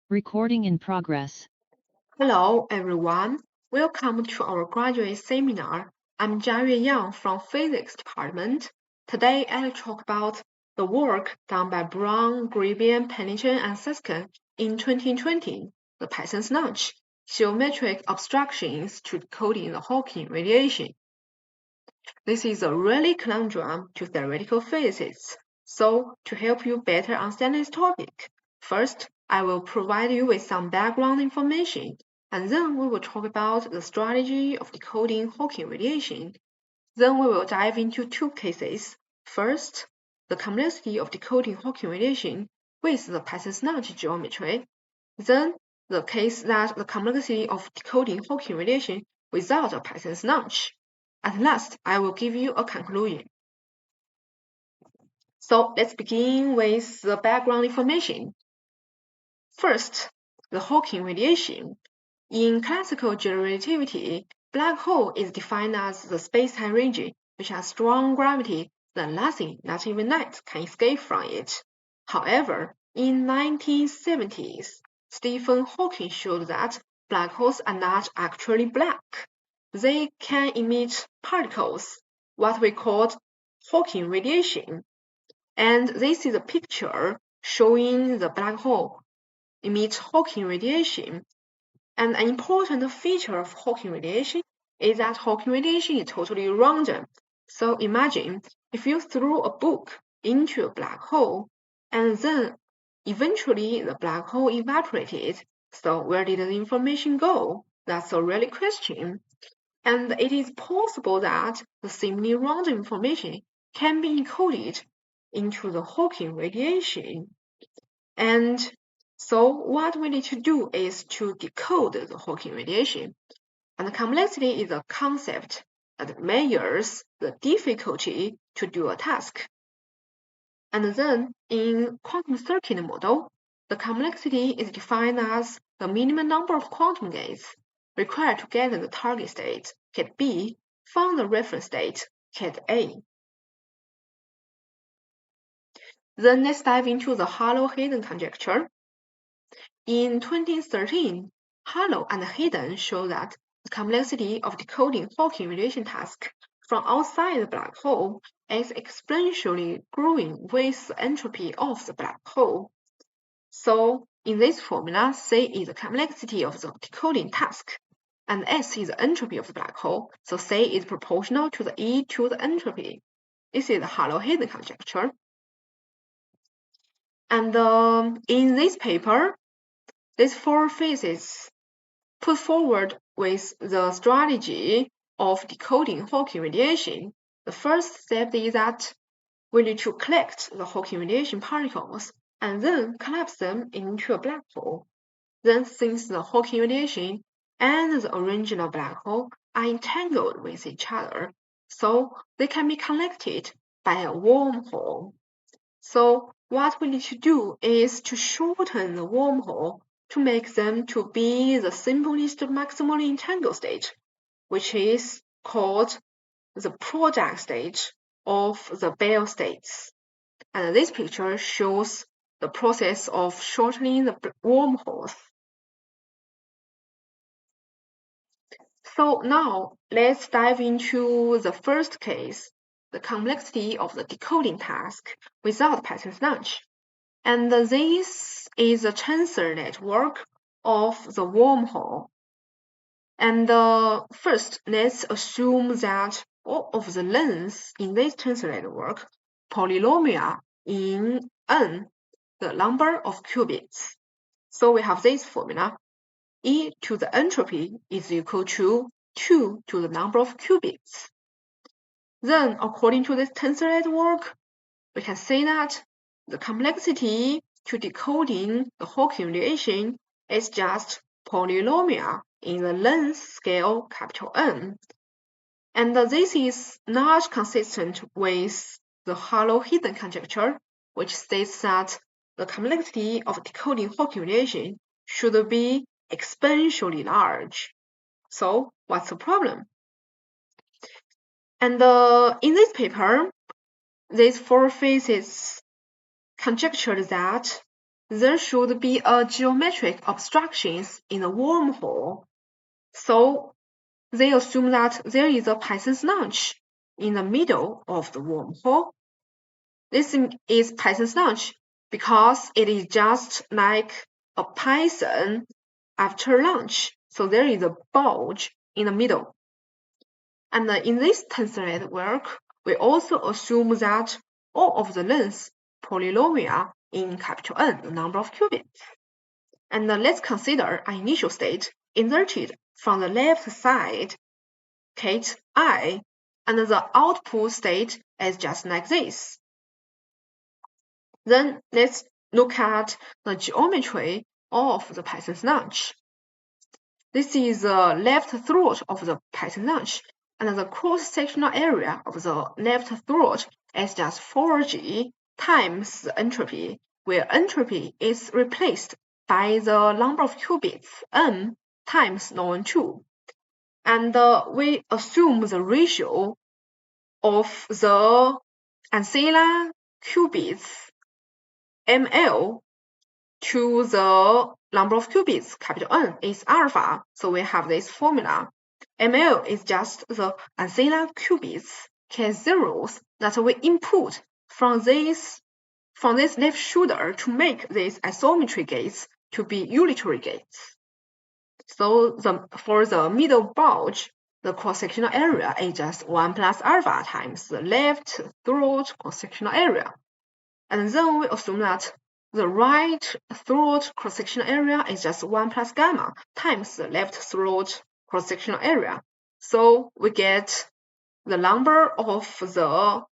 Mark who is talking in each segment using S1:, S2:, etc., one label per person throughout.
S1: Recording in progress.
S2: Hello, everyone. Welcome to our graduate seminar. I'm Jiayue Yang from Physics Department. Today, I'll talk about the work done by Brown, Greben, Penichen, and Susskind in 2020, the Python's notch, geometric abstractions to decoding the Hawking radiation. This is a really conundrum to theoretical physicists. So, to help you better understand this topic, first, I will provide you with some background information, and then we will talk about the strategy of decoding Hawking radiation. Then we will dive into two cases. First, the complexity of decoding Hawking radiation with the Python's notch geometry. Then, the case that the complexity of decoding Hawking radiation without a Python's notch. At last, I will give you a conclusion. So let's begin with the background information. First, the Hawking radiation. In classical general relativity, black hole is defined as the space-time region which has strong gravity that nothing, not even light, can escape from it. However, in 1970s, Stephen Hawking showed that black holes are not actually black. They can emit particles, what we call Hawking radiation. And this is a picture showing the black hole emits Hawking radiation. And an important feature of Hawking radiation is that Hawking radiation is totally random. So imagine if you threw a book into a black hole and then eventually the black hole evaporated. So where did the information go? That's a really question. And it is possible that the seemingly random information can be encoded into the Hawking radiation. And so what we need to do is to decode the Hawking radiation. And complexity is a concept that measures the difficulty to do a task. And then in quantum circuit model, the complexity is defined as the minimum number of quantum gates required to get the target state, ket B, from the reference state, ket A. Then let's dive into the Harlow-Hayden conjecture. In 2013, Harlow and Hayden showed that the complexity of decoding Hawking radiation task from outside the black hole is exponentially growing with the entropy of the black hole. So in this formula, C is the complexity of the decoding task, and S is the entropy of the black hole, so C is proportional to the E to the entropy. This is the Harlow-Hayden conjecture. And in this paper, these four phases put forward with the strategy of decoding Hawking radiation. The first step is that we need to collect the Hawking radiation particles and then collapse them into a black hole. Then, since the Hawking radiation and the original black hole are entangled with each other, so they can be connected by a wormhole. So what we need to do is to shorten the wormhole to make them to be the simplest maximally entangled state, which is called the product state of the Bell states. And this picture shows the process of shortening the wormholes. So now let's dive into the first case, the complexity of the decoding task without Python's notch. And this is a tensor network of the wormhole. And first, let's assume that all of the lengths in this tensor network polynomial in n, the number of qubits. So we have this formula. E to the entropy is equal to 2 to the number of qubits. Then, according to this tensor network, we can say that the complexity to decoding the Hawking radiation is just polynomial in the length scale capital N. And this is not consistent with the Harlow-Hayden conjecture, which states that the complexity of decoding Hawking radiation should be exponentially large. So what's the problem? And in this paper, these four phases conjectured that there should be a geometric obstructions in the wormhole. So they assume that there is a Python's notch in the middle of the wormhole. This is Python's notch because it is just like a Python after launch. So there is a bulge in the middle. And in this tensor network, we also assume that all of the lengths polynomial in capital N, the number of qubits. And let's consider an initial state inserted from the left side, Kate I, and the output state is just like this. Then let's look at the geometry of the Python's notch. This is the left throat of the Python notch, and the cross-sectional area of the left throat is just 4G times the entropy, where entropy is replaced by the number of qubits n times norm 2. And we assume the ratio of the ancilla qubits ml to the number of qubits, capital N, is alpha. So we have this formula. ml is just the ancilla qubits, K0s, that we input from this left shoulder to make these isometry gates to be unitary gates. So for the middle bulge, the cross-sectional area is just 1 plus alpha times the left throat cross-sectional area. And then we assume that the right throat cross-sectional area is just 1 plus gamma times the left throat cross-sectional area. So we get the number of the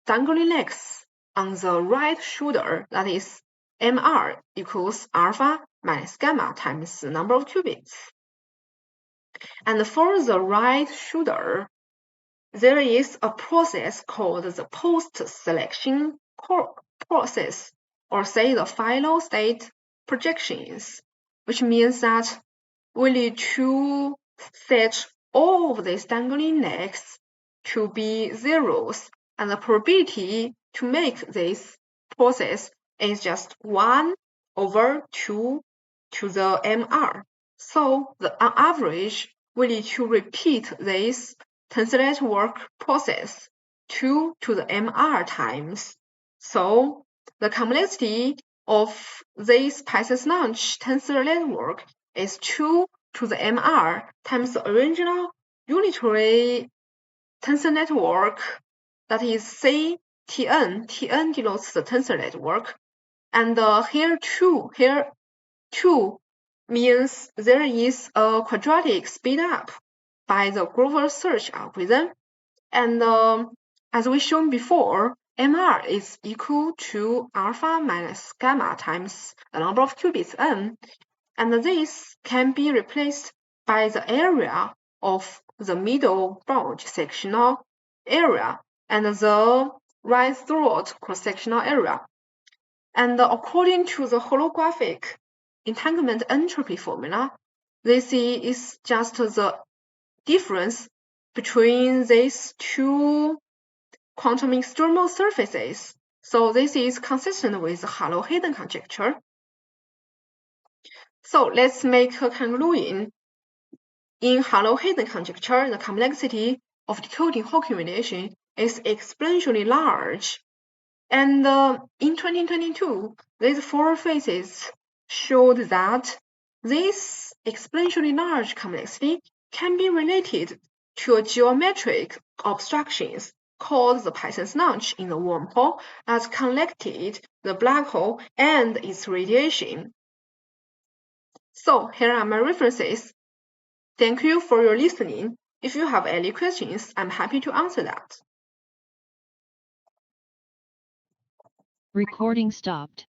S2: dangling legs on the right shoulder, that is MR equals alpha minus gamma times the number of qubits. And for the right shoulder, there is a process called the post-selection process, or say the final state projections, which means that we need to set all of these dangling legs to be zeros, and the probability to make this process is just 1 over 2 to the MR. So on average, we need to repeat this tensor network process 2 to the MR times. So the complexity of this Python's notch tensor network is 2 to the MR times the original unitary tensor network, that is CTN. TN denotes the tensor network. And here 2 means there is a quadratic speed up by the Grover search algorithm. And as we shown before, MR is equal to alpha minus gamma times the number of qubits n, and this can be replaced by the area of the middle bulge sectional area and the right throat cross-sectional area. And according to the holographic entanglement entropy formula, this is just the difference between these two quantum extremal surfaces. So this is consistent with the Halo-Hayden conjecture. So let's make a conclusion. In Halo-Hayden conjecture, the complexity of decoding Hawking radiation is exponentially large. And in 2022, these 4 phases showed that this exponentially large complexity can be related to a geometric obstructions called the Python's notch in the wormhole that connected the black hole and its radiation. So here are my references. Thank you for your listening. If you have any questions, I'm happy to answer that.
S1: Recording stopped.